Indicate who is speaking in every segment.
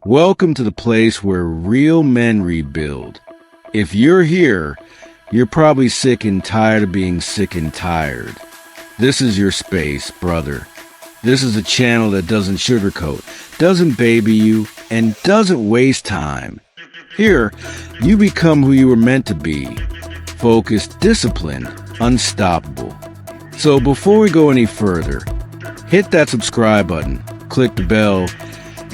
Speaker 1: Welcome to the place where real men rebuild. If you're here, you're probably sick and tired of being sick and tired. This is your space, brother. This is a channel that doesn't sugarcoat, doesn't baby you, and doesn't waste time. Here, you become who you were meant to be. Focused, disciplined, unstoppable. So before we go any further, hit that subscribe button, click the bell,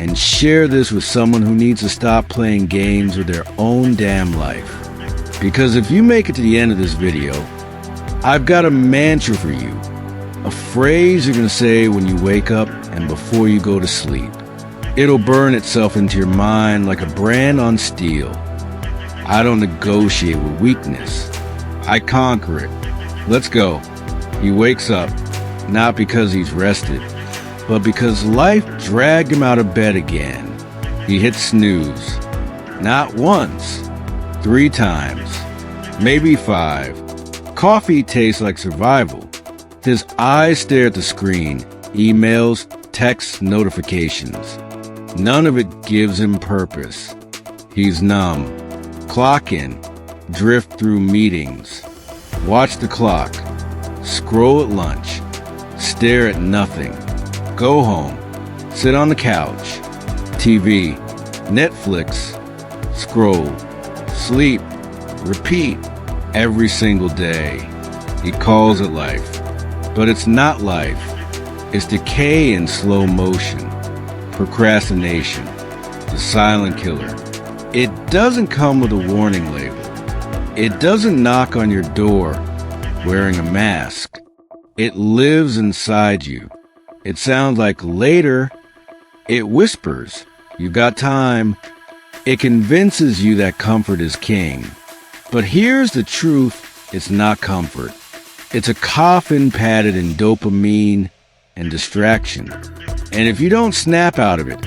Speaker 1: and share this with someone who needs to stop playing games with their own damn life. Because if you make it to the end of this video, I've got a mantra for you. A phrase you're going to say when you wake up and before you go to sleep. It'll burn itself into your mind like a brand on steel. I don't negotiate with weakness. I conquer it. Let's go. He wakes up, not because he's rested, but because life dragged him out of bed again. He hits snooze. Not once, 3 times, maybe 5. Coffee tastes like survival. His eyes stare at the screen, emails, texts, notifications. None of it gives him purpose. He's numb. Clock in, drift through meetings, watch the clock, scroll at lunch, stare at nothing. Go home, sit on the couch, TV, Netflix, scroll, sleep, repeat every single day. He calls it life, but it's not life. It's decay in slow motion. Procrastination, the silent killer. It doesn't come with a warning label. It doesn't knock on your door wearing a mask. It lives inside you. It sounds like later. It whispers, "You've got time." It convinces you that comfort is king. But here's the truth, it's not comfort. It's a coffin padded in dopamine and distraction. And if you don't snap out of it,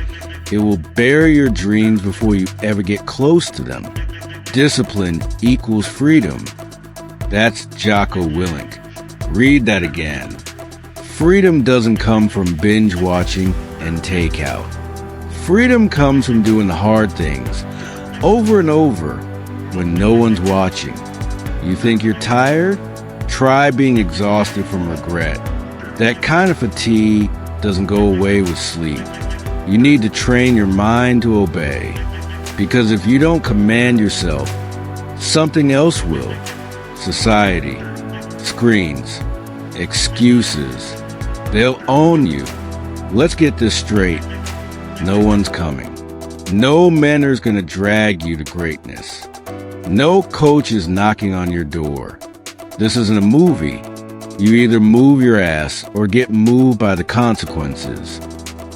Speaker 1: it will bury your dreams before you ever get close to them. Discipline equals freedom. That's Jocko Willink. Read that again. Freedom doesn't come from binge watching and takeout. Freedom comes from doing the hard things over and over when no one's watching. You think you're tired? Try being exhausted from regret. That kind of fatigue doesn't go away with sleep. You need to train your mind to obey. Because if you don't command yourself, something else will. Society, screens, excuses. They'll own you. Let's get this straight. No one's coming. No mentor's gonna drag you to greatness. No coach is knocking on your door. This isn't a movie. You either move your ass or get moved by the consequences.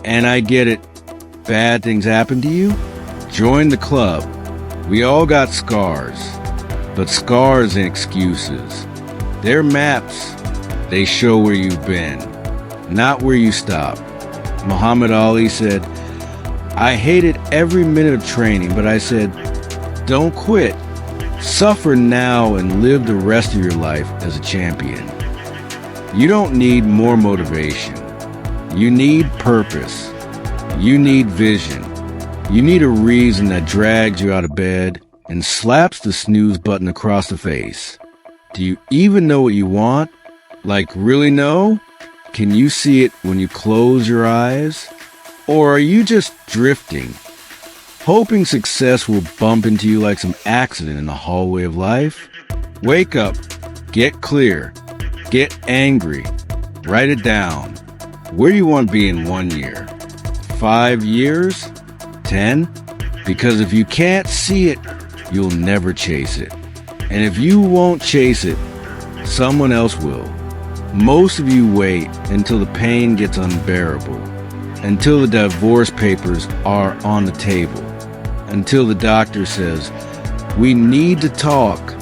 Speaker 1: And I get it. Bad things happen to you? Join the club. We all got scars. But scars ain't excuses. They're maps. They show where you've been, not where you stop. Muhammad Ali said, "I hated every minute of training, but I said, don't quit. Suffer now and live the rest of your life as a champion." You don't need more motivation. You need purpose. You need vision. You need a reason that drags you out of bed and slaps the snooze button across the face. Do you even know what you want? Like, really know? Can you see it when you close your eyes? Or are you just drifting, hoping success will bump into you like some accident in the hallway of life? Wake up, get clear, get angry, write it down. Where do you want to be in 1 year? 5 years? 10? Because if you can't see it, you'll never chase it. And if you won't chase it, someone else will. Most of you wait until the pain gets unbearable, until the divorce papers are on the table, until the doctor says, "We need to talk,"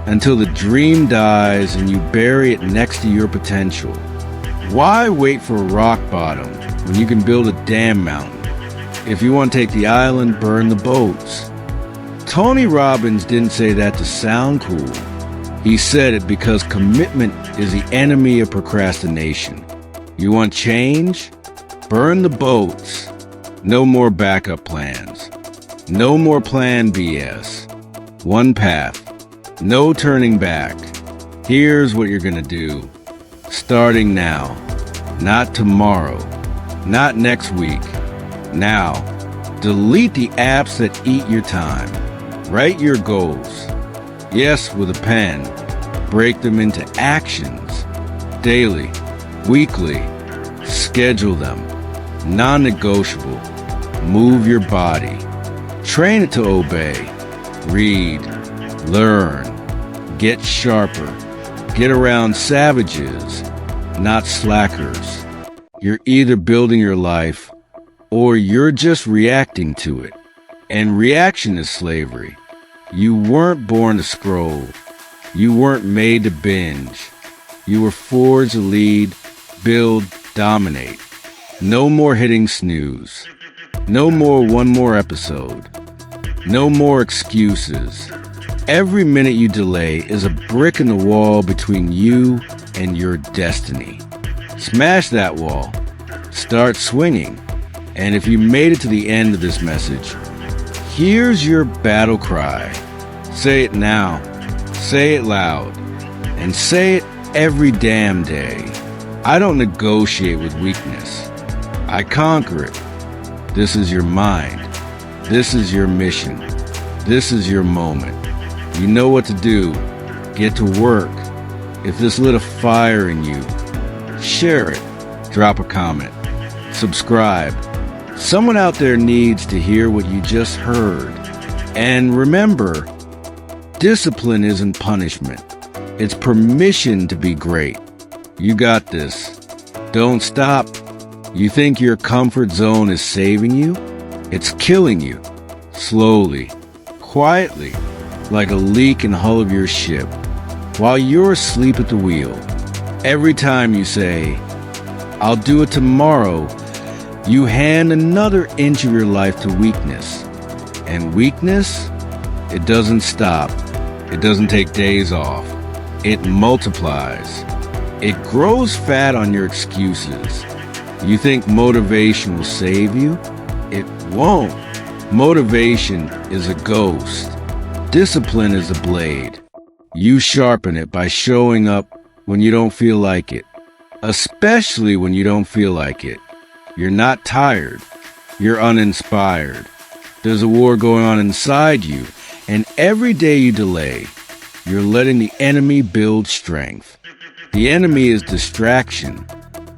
Speaker 1: until the dream dies and you bury it next to your potential. Why wait for a rock bottom when you can build a damn mountain? If you want to take the island, burn the boats. Tony Robbins didn't say that to sound cool. He said it because commitment is the enemy of procrastination. You want change? Burn the boats. No more backup plans. No more plan BS. One path. No turning back. Here's what you're gonna do. Starting now. Not tomorrow. Not next week. Now. Delete the apps that eat your time. Write your goals. Yes, with a pen. Break them into actions. Daily. Weekly. Schedule them. Non-negotiable. Move your body. Train it to obey. Read. Learn. Get sharper. Get around savages, not slackers. You're either building your life or you're just reacting to it. And reaction is slavery. You weren't born to scroll. You weren't made to binge. You were forged to lead, build, dominate. No more hitting snooze. No more one more episode. No more excuses. Every minute you delay is a brick in the wall between you and your destiny. Smash that wall. Start swinging. And if you made it to the end of this message, here's your battle cry. Say it now. Say it loud. And say it every damn day. I don't negotiate with weakness. I conquer it. This is your mind. This is your mission. This is your moment. You know what to do. Get to work. If this lit a fire in you, share it. Drop a comment. Subscribe. Someone out there needs to hear what you just heard. And remember, discipline isn't punishment. It's permission to be great. You got this. Don't stop. You think your comfort zone is saving you? It's killing you. Slowly. Quietly. Like a leak in the hull of your ship, while you're asleep at the wheel. Every time you say, I'll do it tomorrow, you hand another inch of your life to weakness. And weakness, it doesn't stop. It doesn't take days off. It multiplies. It grows fat on your excuses. You think motivation will save you? It won't. Motivation is a ghost. Discipline is a blade. You sharpen it by showing up when you don't feel like it. Especially when you don't feel like it. You're not tired. You're uninspired. There's a war going on inside you, and every day you delay, you're letting the enemy build strength. The enemy is distraction,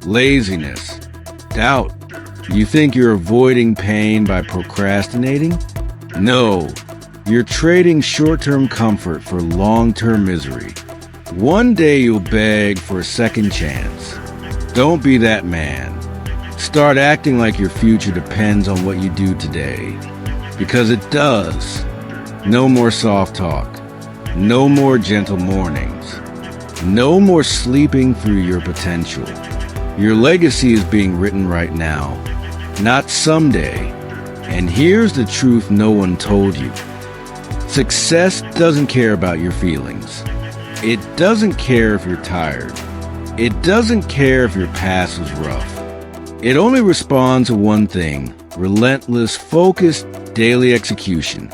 Speaker 1: laziness, doubt. You think you're avoiding pain by procrastinating? No. You're trading short-term comfort for long-term misery. One day you'll beg for a second chance. Don't be that man. Start acting like your future depends on what you do today. Because it does. No more soft talk. No more gentle mornings. No more sleeping through your potential. Your legacy is being written right now, not someday. And here's the truth no one told you. Success doesn't care about your feelings. It doesn't care if you're tired. It doesn't care if your past was rough. It only responds to one thing: relentless, focused, daily execution.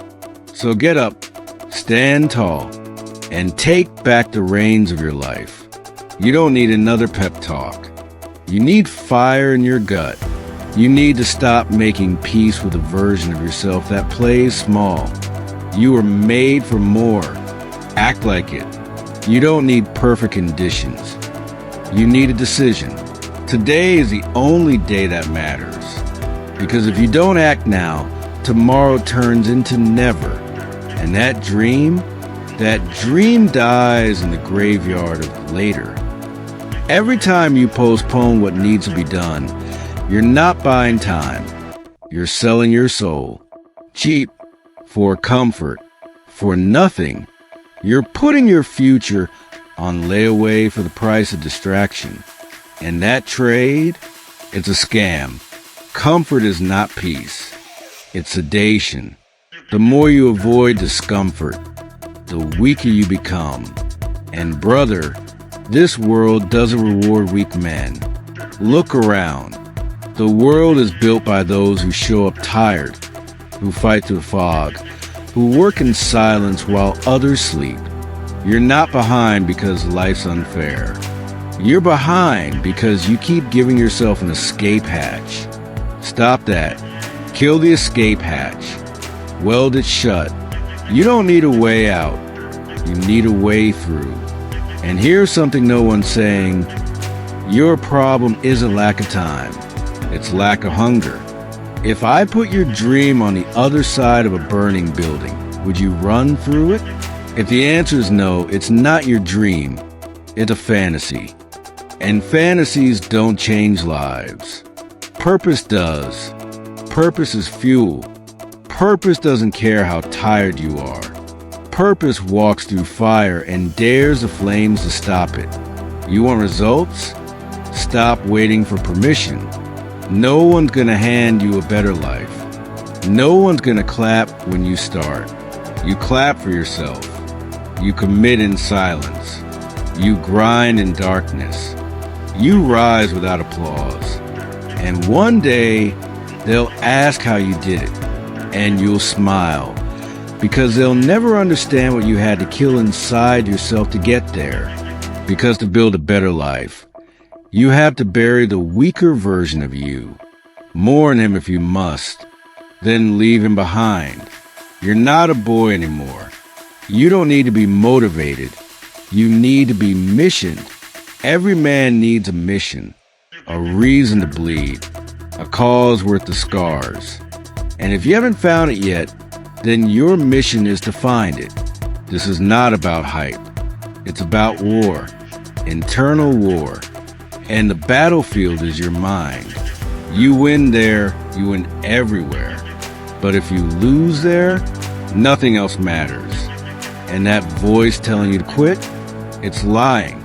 Speaker 1: So get up, stand tall, and take back the reins of your life. You don't need another pep talk. You need fire in your gut. You need to stop making peace with a version of yourself that plays small. You were made for more. Act like it. You don't need perfect conditions. You need a decision. Today is the only day that matters. Because if you don't act now, tomorrow turns into never. And that dream dies in the graveyard of later. Every time you postpone what needs to be done, you're not buying time. You're selling your soul. Cheap. For comfort, for nothing. You're putting your future on layaway for the price of distraction. And that trade, it's a scam. Comfort is not peace. It's sedation. The more you avoid discomfort, the weaker you become. And brother, this world doesn't reward weak men. Look around. The world is built by those who show up tired, who fight through fog, who work in silence while others sleep. You're not behind because life's unfair. You're behind because you keep giving yourself an escape hatch. Stop that. Kill the escape hatch. Weld it shut. You don't need a way out. You need a way through. And here's something no one's saying. Your problem isn't lack of time. It's lack of hunger. If I put your dream on the other side of a burning building, would you run through it? If the answer is no, it's not your dream. It's a fantasy. And fantasies don't change lives. Purpose does. Purpose is fuel. Purpose doesn't care how tired you are. Purpose walks through fire and dares the flames to stop it. You want results? Stop waiting for permission. No one's gonna hand you a better life. No one's gonna clap when you start. You clap for yourself. You commit in silence. You grind in darkness. You rise without applause. And one day, they'll ask how you did it. And you'll smile. Because they'll never understand what you had to kill inside yourself to get there. Because to build a better life, you have to bury the weaker version of you. Mourn him if you must. Then leave him behind. You're not a boy anymore. You don't need to be motivated. You need to be missioned. Every man needs a mission, a reason to bleed, a cause worth the scars. And if you haven't found it yet, then your mission is to find it. This is not about hype. It's about war, internal war. And the battlefield is your mind. You win there, you win everywhere. But if you lose there, nothing else matters. And that voice telling you to quit, it's lying.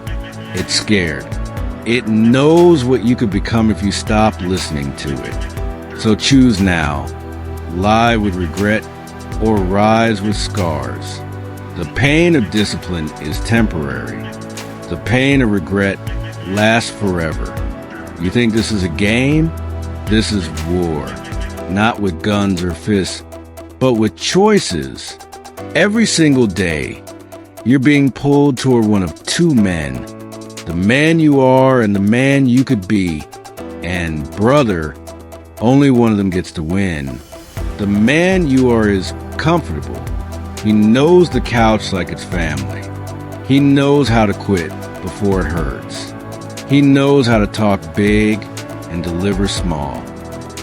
Speaker 1: It's scared. It knows what you could become if you stop listening to it. So choose now. Lie with regret or rise with scars. The pain of discipline is temporary. The pain of regret lasts forever. You think this is a game? This is war. Not with guns or fists, but with choices. Every single day, you're being pulled toward one of two men. The man you are and the man you could be. And brother, only one of them gets to win. The man you are is comfortable. He knows the couch like it's family. He knows how to quit before it hurts. He knows how to talk big and deliver small.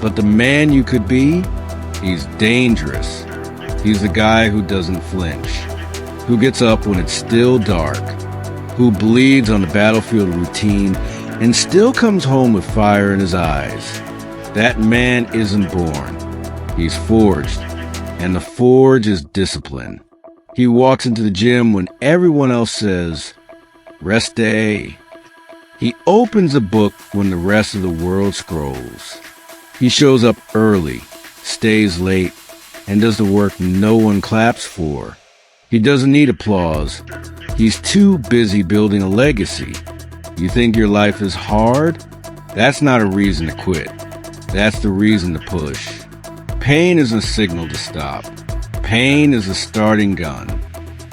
Speaker 1: But the man you could be, he's dangerous. He's the guy who doesn't flinch, who gets up when it's still dark, who bleeds on the battlefield of routine and still comes home with fire in his eyes. That man isn't born. He's forged, and the forge is discipline. He walks into the gym when everyone else says, rest day. He opens a book when the rest of the world scrolls. He shows up early, stays late, and does the work no one claps for. He doesn't need applause. He's too busy building a legacy. You think your life is hard? That's not a reason to quit. That's the reason to push. Pain is a signal to stop. Pain is a starting gun.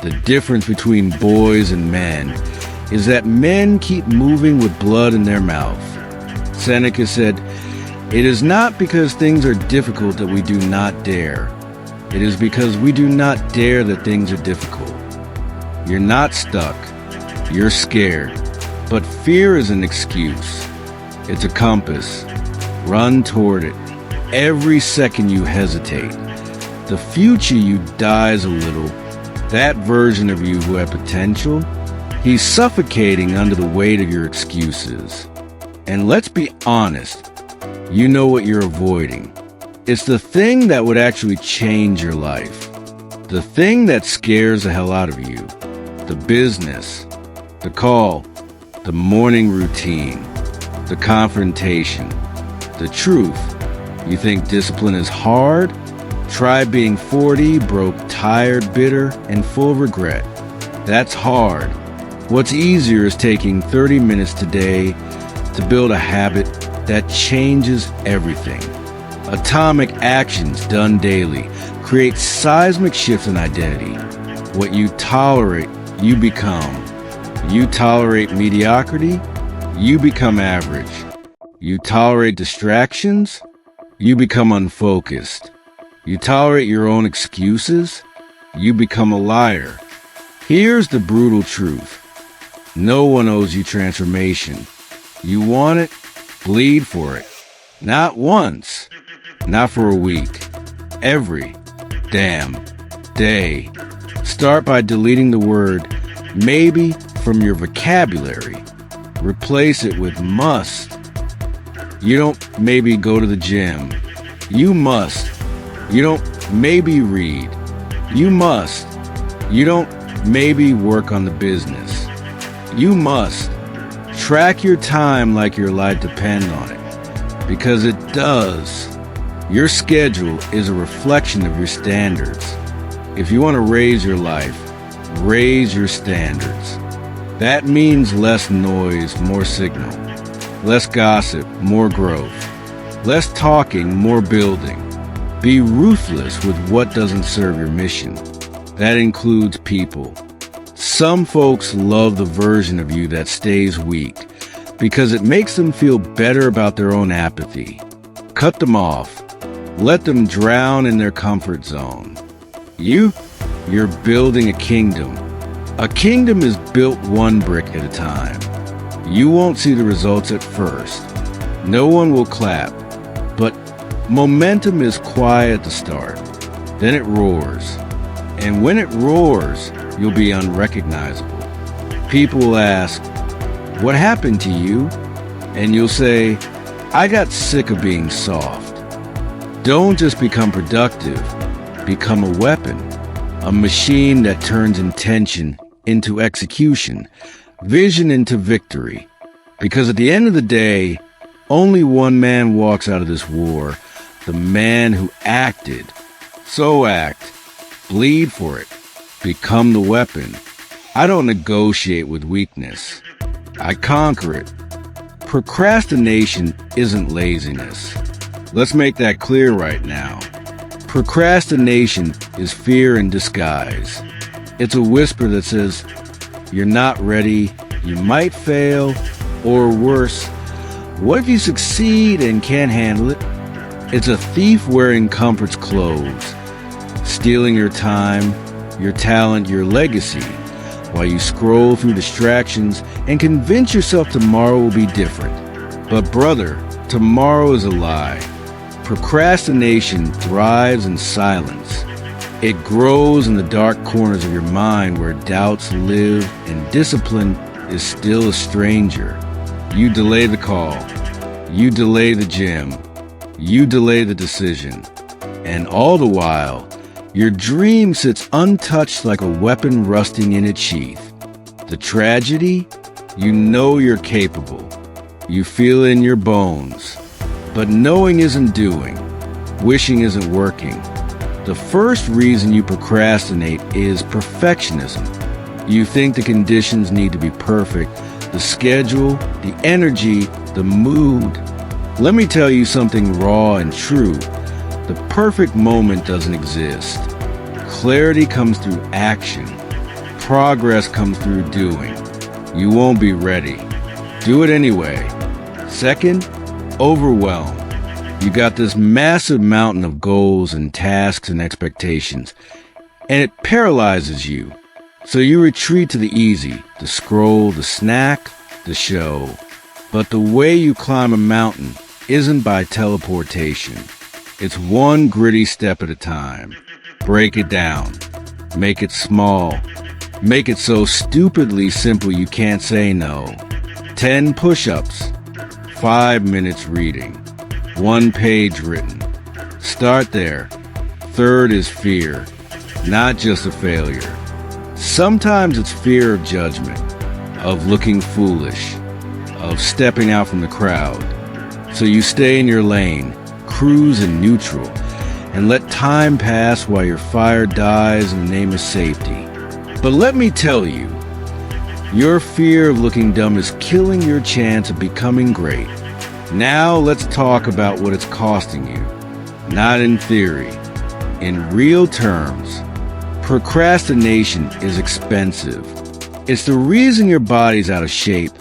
Speaker 1: The difference between boys and men is that men keep moving with blood in their mouth. Seneca said, "It is not because things are difficult that we do not dare. It is because we do not dare that things are difficult." You're not stuck. You're scared. But fear is an excuse. It's a compass. Run toward it. Every second you hesitate, the future you dies a little. That version of you who had potential, he's suffocating under the weight of your excuses. And let's be honest, you know what you're avoiding. It's the thing that would actually change your life. The thing that scares the hell out of you. The business, the call, the morning routine, the confrontation, the truth. You think discipline is hard? Try being 40, broke, tired, bitter, and full of regret. That's hard. What's easier is taking 30 minutes today to build a habit that changes everything. Atomic actions done daily create seismic shifts in identity. What you tolerate, you become. You tolerate mediocrity, you become average. You tolerate distractions, you become unfocused. You tolerate your own excuses, you become a liar. Here's the brutal truth. No one owes you transformation. You want it, bleed for it. Not once, not for a week. Every damn day. Start by deleting the word maybe from your vocabulary. Replace it with must. You don't maybe go to the gym. You must. You don't maybe read. You must. You don't maybe work on the business. You must. Track your time like your life depends on it. Because it does. Your schedule is a reflection of your standards. If you want to raise your life, raise your standards. That means less noise, more signal. Less gossip, more growth. Less talking, more building. Be ruthless with what doesn't serve your mission. That includes people. Some folks love the version of you that stays weak because it makes them feel better about their own apathy. Cut them off. Let them drown in their comfort zone. You're building a kingdom. A kingdom is built one brick at a time. You won't see the results at first. No one will clap. But momentum is quiet at the start. Then it roars. And when it roars, you'll be unrecognizable. People will ask, "What happened to you?" And you'll say, "I got sick of being soft." Don't just become productive. Become a weapon. A machine that turns intention into execution, vision into victory. Because at the end of the day, only one man walks out of this war, the man who acted. So act. Bleed for it. Become the weapon. I don't negotiate with weakness. I conquer it. Procrastination isn't laziness. Let's make that clear right now. Procrastination is fear in disguise. It's a whisper that says, you're not ready, you might fail, or worse, what if you succeed and can't handle it? It's a thief wearing comfort's clothes, stealing your time, your talent, your legacy, while you scroll through distractions and convince yourself tomorrow will be different. But brother, tomorrow is a lie. Procrastination thrives in silence. It grows in the dark corners of your mind where doubts live and discipline is still a stranger. You delay the call. You delay the gym. You delay the decision. And all the while, your dream sits untouched like a weapon rusting in its sheath. The tragedy? You know you're capable. You feel it in your bones. But knowing isn't doing. Wishing isn't working. The first reason you procrastinate is perfectionism. You think the conditions need to be perfect. The schedule, the energy, the mood. Let me tell you something raw and true. The perfect moment doesn't exist. Clarity comes through action. Progress comes through doing. You won't be ready. Do it anyway. Second, overwhelm. You got this massive mountain of goals and tasks and expectations, and it paralyzes you. So you retreat to the easy, the scroll, the snack, the show. But the way you climb a mountain isn't by teleportation. It's one gritty step at a time. Break it down. Make it small. Make it so stupidly simple you can't say no. 10 push-ups. 5 minutes reading. 1 page written. Start there. Third is fear, not just a failure. Sometimes it's fear of judgment, of looking foolish, of stepping out from the crowd. So you stay in your lane, cruise in neutral, and let time pass while your fire dies in the name of safety. But let me tell you, your fear of looking dumb is killing your chance of becoming great. Now let's talk about what it's costing you. Not in theory. In real terms, procrastination is expensive. It's the reason your body's out of shape,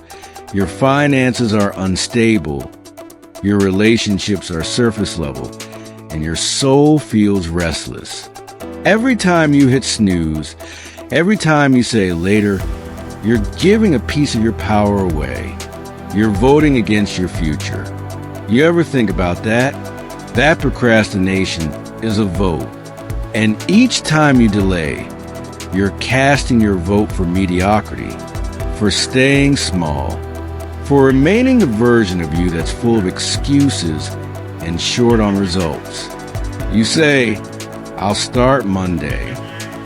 Speaker 1: your finances are unstable, your relationships are surface level, and your soul feels restless. Every time you hit snooze, every time you say later, you're giving a piece of your power away. You're voting against your future. You ever think about that? That procrastination is a vote. And each time you delay, you're casting your vote for mediocrity, for staying small, for remaining the version of you that's full of excuses and short on results. You say, I'll start Monday,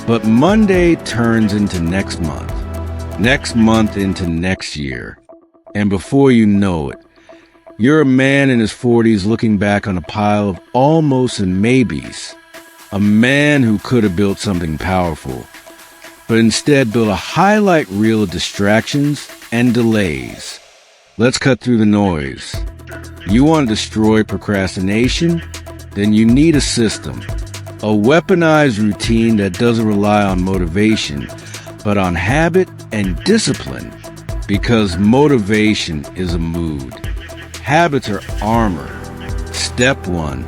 Speaker 1: but Monday turns into next month into next year. And before you know it, you're a man in his 40s looking back on a pile of almost and maybes. A man who could have built something powerful, but instead built a highlight reel of distractions and delays. Let's cut through the noise. You want to destroy procrastination? Then you need a system. A weaponized routine that doesn't rely on motivation, but on habit and discipline. Because motivation is a mood. Habits are armor. Step 1.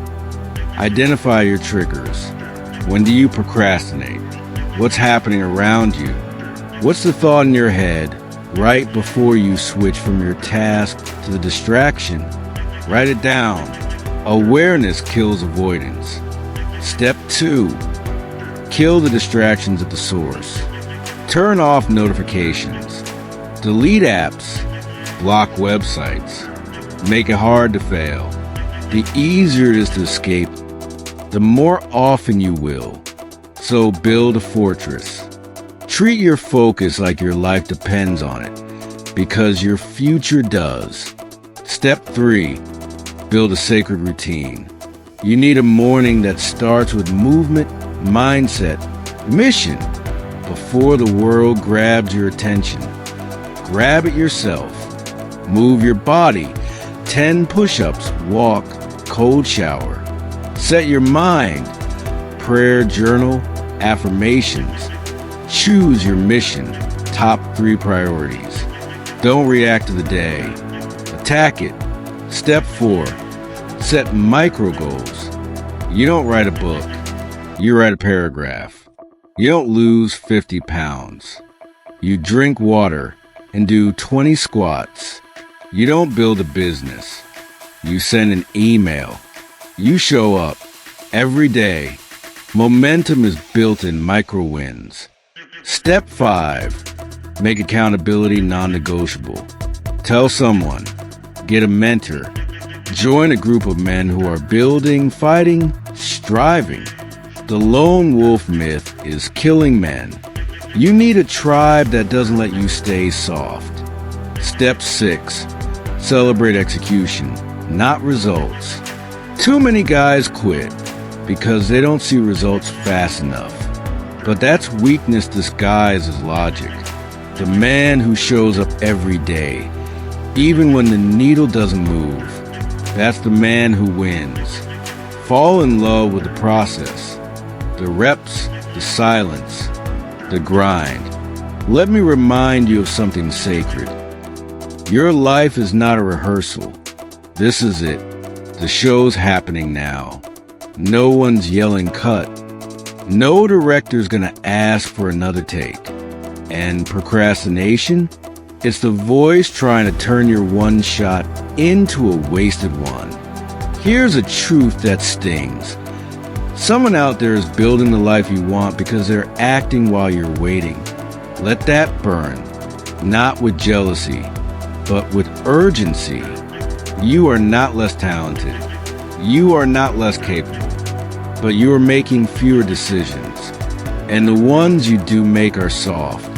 Speaker 1: Identify your triggers. When do you procrastinate? What's happening around you? What's the thought in your head right before you switch from your task to the distraction? Write it down. Awareness kills avoidance. Step 2. Kill the distractions at the source. Turn off notifications. Delete apps. Block websites. Make it hard to fail. The easier it is to escape, the more often you will. So build a fortress. Treat your focus like your life depends on it, because your future does. Step 3. Build a sacred routine. You need a morning that starts with movement, mindset, mission, before the world grabs your attention. Grab it yourself. Move your body. 10 push-ups, walk, cold shower. Set your mind. Prayer journal, affirmations. Choose your mission. Top 3 priorities. Don't react to the day. Attack it. Step 4. Set micro goals. You don't write a book. You write a paragraph. You don't lose 50 pounds. You drink water and do 20 squats. You don't build a business. You send an email. You show up every day. Momentum is built in micro wins. Step 5. Make accountability non-negotiable. Tell someone. Get a mentor. Join a group of men who are building, fighting, striving. The lone wolf myth is killing men. You need a tribe that doesn't let you stay soft. Step 6. Celebrate execution, not results. Too many guys quit because they don't see results fast enough. But that's weakness disguised as logic. The man who shows up every day, even when the needle doesn't move, that's the man who wins. Fall in love with the process, the reps, the silence, the grind. Let me remind you of something sacred. Your life is not a rehearsal. This is it. The show's happening now. No one's yelling cut. No director's gonna ask for another take. And procrastination? It's the voice trying to turn your one shot into a wasted one. Here's a truth that stings. Someone out there is building the life you want because they're acting while you're waiting. Let that burn. Not with jealousy, but with urgency. You are not less talented. You are not less capable. But you are making fewer decisions. And the ones you do make are soft.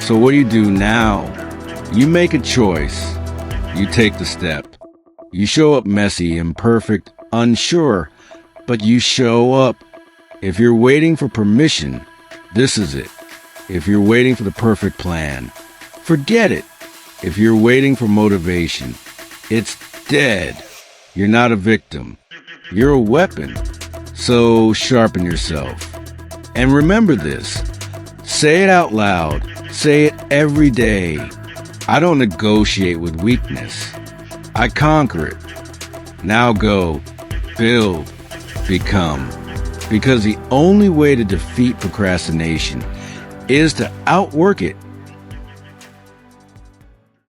Speaker 1: So what do you do now? You make a choice. You take the step. You show up messy, imperfect, unsure, but you show up. If you're waiting for permission, this is it. If you're waiting for the perfect plan, forget it. If you're waiting for motivation, It's dead. You're not a victim. You're a weapon. So sharpen yourself. And remember this. Say it out loud. Say it every day. I don't negotiate with weakness. I conquer it. Now go. Build. Become. Because the only way to defeat procrastination is to outwork it